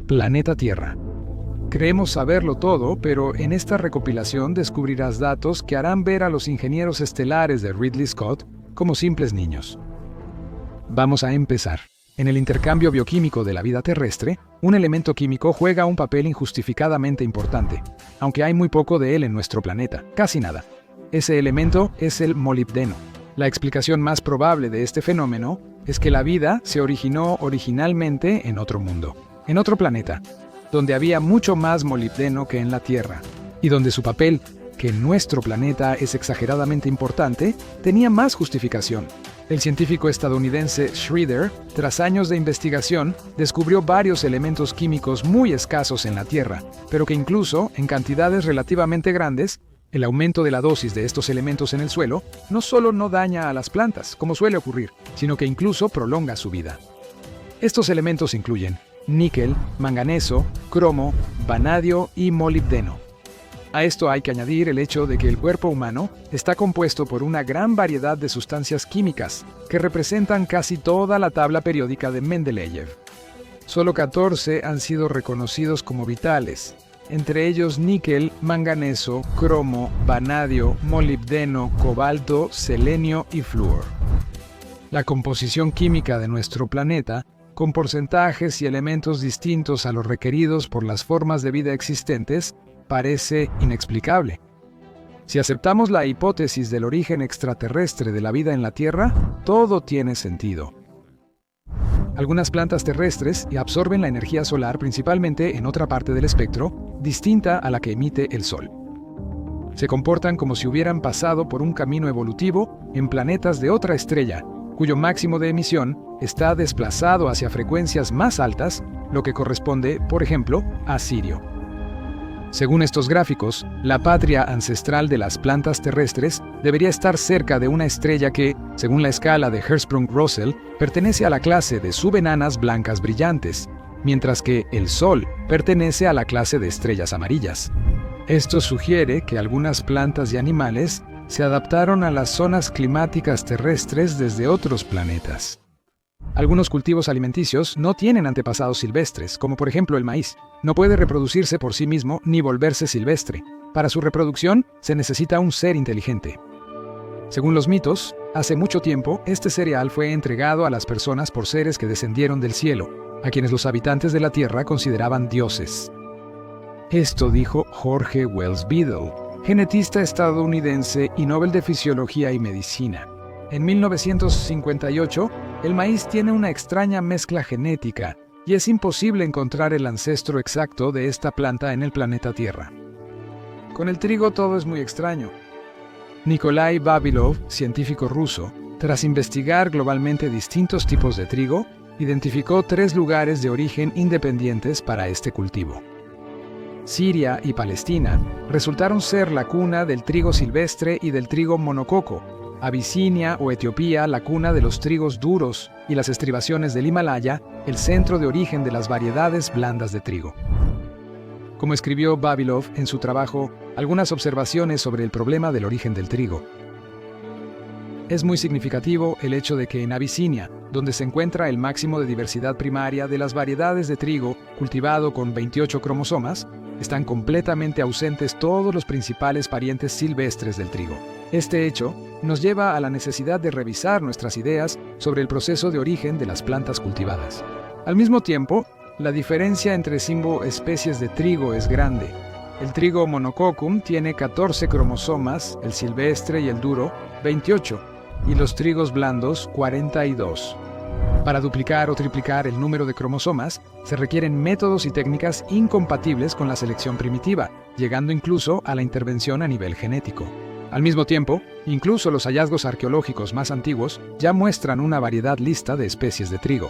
Planeta Tierra. Creemos saberlo todo, pero en esta recopilación descubrirás datos que harán ver a los ingenieros estelares de Ridley Scott como simples niños. Vamos a empezar. En el intercambio bioquímico de la vida terrestre, un elemento químico juega un papel injustificadamente importante, aunque hay muy poco de él en nuestro planeta, casi nada. Ese elemento es el molibdeno. La explicación más probable de este fenómeno es que la vida se originó originalmente en otro mundo, en otro planeta, donde había mucho más molibdeno que en la Tierra, y donde su papel, que en nuestro planeta es exageradamente importante, tenía más justificación. El científico estadounidense Schroeder, tras años de investigación, descubrió varios elementos químicos muy escasos en la Tierra, pero que incluso, en cantidades relativamente grandes, el aumento de la dosis de estos elementos en el suelo no solo no daña a las plantas, como suele ocurrir, sino que incluso prolonga su vida. Estos elementos incluyen níquel, manganeso, cromo, vanadio y molibdeno. A esto hay que añadir el hecho de que el cuerpo humano está compuesto por una gran variedad de sustancias químicas que representan casi toda la tabla periódica de Mendeleev. Solo 14 han sido reconocidos como vitales, entre ellos níquel, manganeso, cromo, vanadio, molibdeno, cobalto, selenio y flúor. La composición química de nuestro planeta, con porcentajes y elementos distintos a los requeridos por las formas de vida existentes, parece inexplicable. Si aceptamos la hipótesis del origen extraterrestre de la vida en la Tierra, todo tiene sentido. Algunas plantas terrestres absorben la energía solar principalmente en otra parte del espectro, distinta a la que emite el Sol. Se comportan como si hubieran pasado por un camino evolutivo en planetas de otra estrella, cuyo máximo de emisión está desplazado hacia frecuencias más altas, lo que corresponde, por ejemplo, a Sirio. Según estos gráficos, la patria ancestral de las plantas terrestres debería estar cerca de una estrella que, según la escala de Hertzsprung-Russell, pertenece a la clase de subenanas blancas brillantes, mientras que el Sol pertenece a la clase de estrellas amarillas. Esto sugiere que algunas plantas y animales se adaptaron a las zonas climáticas terrestres desde otros planetas. Algunos cultivos alimenticios no tienen antepasados silvestres, como por ejemplo el maíz. No puede reproducirse por sí mismo ni volverse silvestre. Para su reproducción se necesita un ser inteligente. Según los mitos, hace mucho tiempo este cereal fue entregado a las personas por seres que descendieron del cielo, a quienes los habitantes de la Tierra consideraban dioses. Esto dijo Jorge Wells Beadle, genetista estadounidense y Nobel de Fisiología y Medicina. En 1958, el maíz tiene una extraña mezcla genética y es imposible encontrar el ancestro exacto de esta planta en el planeta Tierra. Con el trigo todo es muy extraño. Nikolai Vavilov, científico ruso, tras investigar globalmente distintos tipos de trigo, identificó 3 lugares de origen independientes para este cultivo. Siria y Palestina resultaron ser la cuna del trigo silvestre y del trigo monococo, Abisinia o Etiopía la cuna de los trigos duros y las estribaciones del Himalaya el centro de origen de las variedades blandas de trigo. Como escribió Vavilov en su trabajo Algunas observaciones sobre el problema del origen del trigo. Es muy significativo el hecho de que en Abisinia, donde se encuentra el máximo de diversidad primaria de las variedades de trigo cultivado con 28 cromosomas, están completamente ausentes todos los principales parientes silvestres del trigo. Este hecho nos lleva a la necesidad de revisar nuestras ideas sobre el proceso de origen de las plantas cultivadas. Al mismo tiempo, la diferencia entre especies de trigo es grande. El trigo monococcum tiene 14 cromosomas, el silvestre y el duro 28, y los trigos blandos 42. Para duplicar o triplicar el número de cromosomas, se requieren métodos y técnicas incompatibles con la selección primitiva, llegando incluso a la intervención a nivel genético. Al mismo tiempo, incluso los hallazgos arqueológicos más antiguos ya muestran una variedad lista de especies de trigo.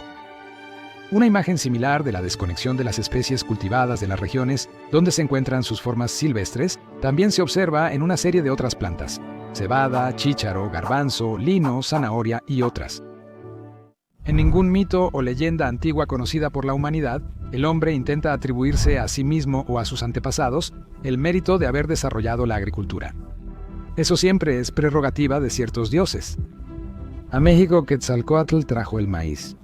Una imagen similar de la desconexión de las especies cultivadas de las regiones donde se encuentran sus formas silvestres también se observa en una serie de otras plantas: cebada, chícharo, garbanzo, lino, zanahoria y otras. En ningún mito o leyenda antigua conocida por la humanidad, el hombre intenta atribuirse a sí mismo o a sus antepasados el mérito de haber desarrollado la agricultura. Eso siempre es prerrogativa de ciertos dioses. A México, Quetzalcóatl trajo el maíz.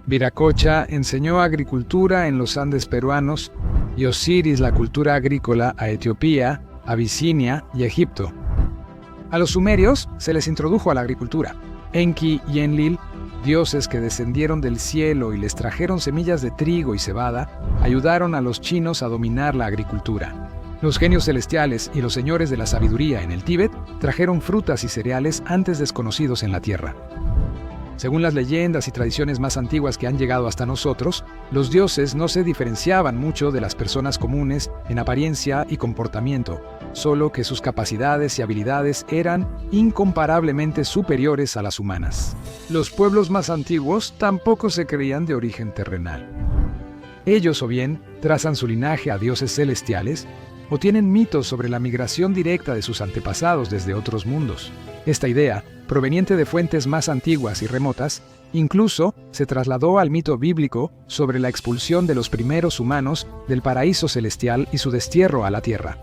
Viracocha enseñó agricultura en los Andes peruanos y Osiris la cultura agrícola a Etiopía, Abisinia y Egipto. A los sumerios se les introdujo a la agricultura. Enki y Enlil, dioses que descendieron del cielo y les trajeron semillas de trigo y cebada, ayudaron a los chinos a dominar la agricultura. Los genios celestiales y los señores de la sabiduría en el Tíbet trajeron frutas y cereales antes desconocidos en la tierra. Según las leyendas y tradiciones más antiguas que han llegado hasta nosotros, los dioses no se diferenciaban mucho de las personas comunes en apariencia y comportamiento, solo que sus capacidades y habilidades eran incomparablemente superiores a las humanas. Los pueblos más antiguos tampoco se creían de origen terrenal. Ellos o bien trazan su linaje a dioses celestiales, o tienen mitos sobre la migración directa de sus antepasados desde otros mundos. Esta idea, proveniente de fuentes más antiguas y remotas, incluso se trasladó al mito bíblico sobre la expulsión de los primeros humanos del paraíso celestial y su destierro a la tierra.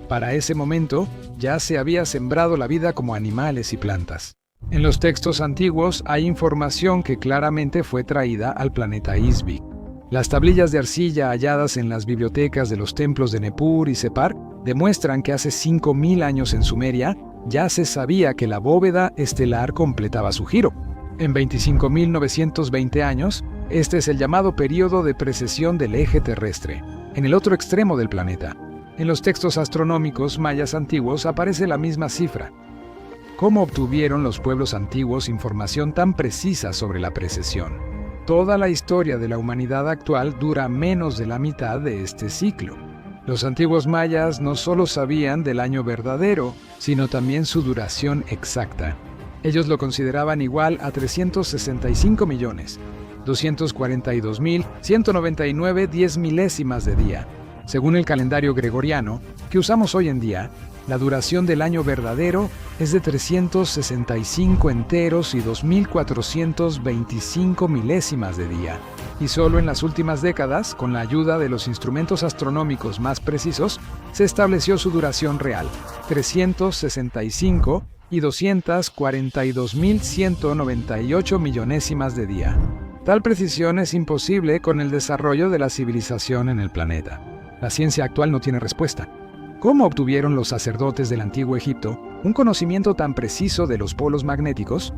Para ese momento, ya se había sembrado la vida como animales y plantas. En los textos antiguos hay información que claramente fue traída al planeta Isbik. Las tablillas de arcilla halladas en las bibliotecas de los templos de Nippur y Separ demuestran que hace 5.000 años en Sumeria ya se sabía que la bóveda estelar completaba su giro. En 25.920 años, este es el llamado período de precesión del eje terrestre, en el otro extremo del planeta. En los textos astronómicos mayas antiguos aparece la misma cifra. ¿Cómo obtuvieron los pueblos antiguos información tan precisa sobre la precesión? Toda la historia de la humanidad actual dura menos de la mitad de este ciclo. Los antiguos mayas no solo sabían del año verdadero, sino también su duración exacta. Ellos lo consideraban igual a 365.242.199 diez milésimas de día. Según el calendario gregoriano, que usamos hoy en día, la duración del año verdadero es de 365 enteros y 2.425 milésimas de día. Y solo en las últimas décadas, con la ayuda de los instrumentos astronómicos más precisos, se estableció su duración real, 365 y 242.198 millonésimas de día. Tal precisión es imposible con el desarrollo de la civilización en el planeta. La ciencia actual no tiene respuesta. ¿Cómo obtuvieron los sacerdotes del antiguo Egipto un conocimiento tan preciso de los polos magnéticos?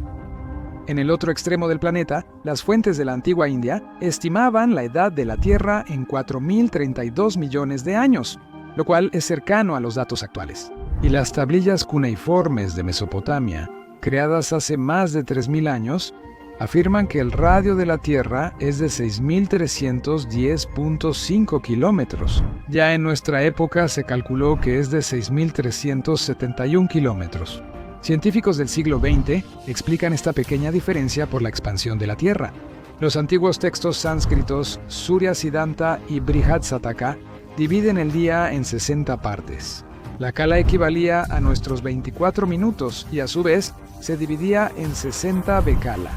En el otro extremo del planeta, las fuentes de la antigua India estimaban la edad de la Tierra en 4.032 millones de años, lo cual es cercano a los datos actuales. Y las tablillas cuneiformes de Mesopotamia, creadas hace más de 3.000 años, afirman que el radio de la Tierra es de 6.310.5 kilómetros. Ya en nuestra época se calculó que es de 6.371 kilómetros. Científicos del siglo XX explican esta pequeña diferencia por la expansión de la Tierra. Los antiguos textos sánscritos Surya Siddhanta y Brihadsataka dividen el día en 60 partes. La kala equivalía a nuestros 24 minutos y a su vez se dividía en 60 bekala.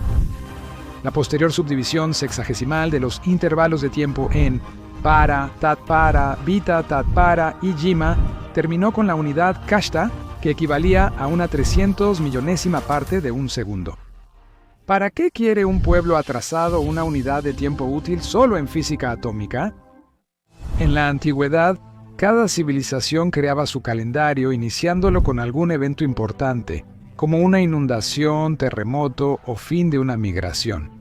La posterior subdivisión sexagesimal de los intervalos de tiempo en para, tatpara, vita, tatpara y yima terminó con la unidad kashta, que equivalía a una 300 millonésima parte de un segundo. ¿Para qué quiere un pueblo atrasado una unidad de tiempo útil solo en física atómica? En la antigüedad, cada civilización creaba su calendario iniciándolo con algún evento importante, como una inundación, terremoto o fin de una migración.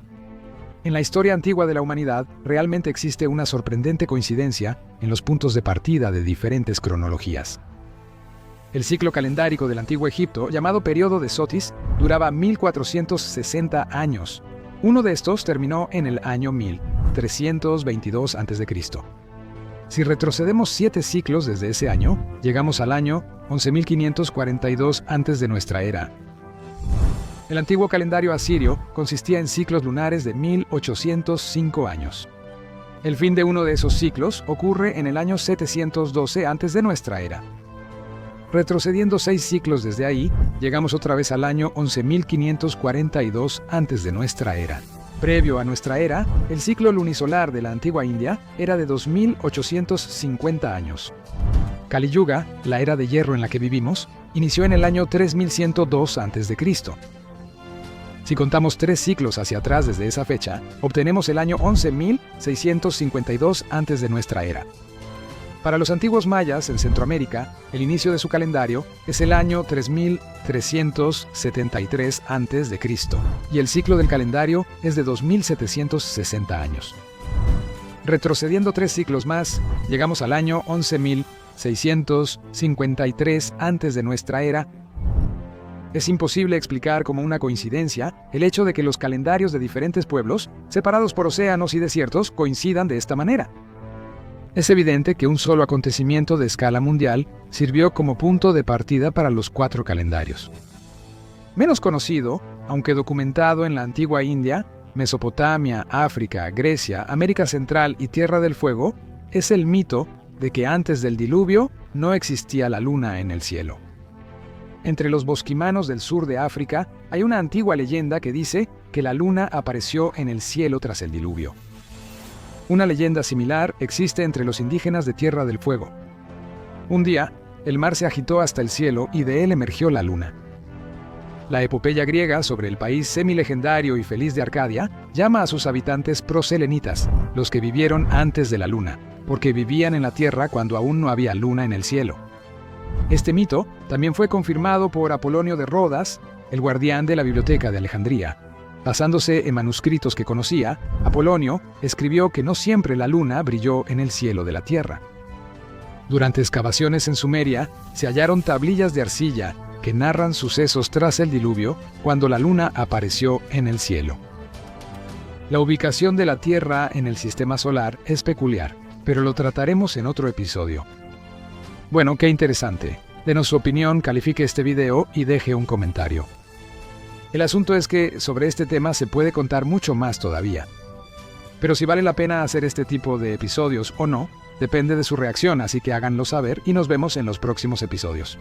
En la historia antigua de la humanidad, realmente existe una sorprendente coincidencia en los puntos de partida de diferentes cronologías. El ciclo calendárico del antiguo Egipto, llamado período de Sotis, duraba 1460 años. Uno de estos terminó en el año 1322 a.C. Si retrocedemos 7 ciclos desde ese año, llegamos al año 11.542 antes de nuestra era. El antiguo calendario asirio consistía en ciclos lunares de 1805 años. El fin de uno de esos ciclos ocurre en el año 712 antes de nuestra era. Retrocediendo 6 ciclos desde ahí, llegamos otra vez al año 11.542 antes de nuestra era. Previo a nuestra era, el ciclo lunisolar de la antigua India era de 2.850 años. Kali Yuga, la era de hierro en la que vivimos, inició en el año 3102 a.C. Si contamos 3 ciclos hacia atrás desde esa fecha, obtenemos el año 11.652 antes de nuestra era. Para los antiguos mayas en Centroamérica, el inicio de su calendario es el año 3373 antes de Cristo, y el ciclo del calendario es de 2760 años. Retrocediendo 3 ciclos más, llegamos al año 11.653 antes de nuestra era. Es imposible explicar como una coincidencia el hecho de que los calendarios de diferentes pueblos, separados por océanos y desiertos, coincidan de esta manera. Es evidente que un solo acontecimiento de escala mundial sirvió como punto de partida para los 4 calendarios. Menos conocido, aunque documentado en la antigua India, Mesopotamia, África, Grecia, América Central y Tierra del Fuego, es el mito de que antes del diluvio no existía la luna en el cielo. Entre los bosquimanos del sur de África hay una antigua leyenda que dice que la luna apareció en el cielo tras el diluvio. Una leyenda similar existe entre los indígenas de Tierra del Fuego. Un día, el mar se agitó hasta el cielo y de él emergió la luna. La epopeya griega sobre el país semilegendario y feliz de Arcadia llama a sus habitantes proselenitas, los que vivieron antes de la luna, porque vivían en la tierra cuando aún no había luna en el cielo. Este mito también fue confirmado por Apolonio de Rodas, el guardián de la Biblioteca de Alejandría. Basándose en manuscritos que conocía, Apolonio escribió que no siempre la luna brilló en el cielo de la tierra. Durante excavaciones en Sumeria, se hallaron tablillas de arcilla que narran sucesos tras el diluvio, cuando la luna apareció en el cielo. La ubicación de la Tierra en el sistema solar es peculiar, pero lo trataremos en otro episodio. Bueno, qué interesante. Denos su opinión, califique este video y deje un comentario. El asunto es que sobre este tema se puede contar mucho más todavía. Pero si vale la pena hacer este tipo de episodios o no, depende de su reacción, así que háganlo saber y nos vemos en los próximos episodios.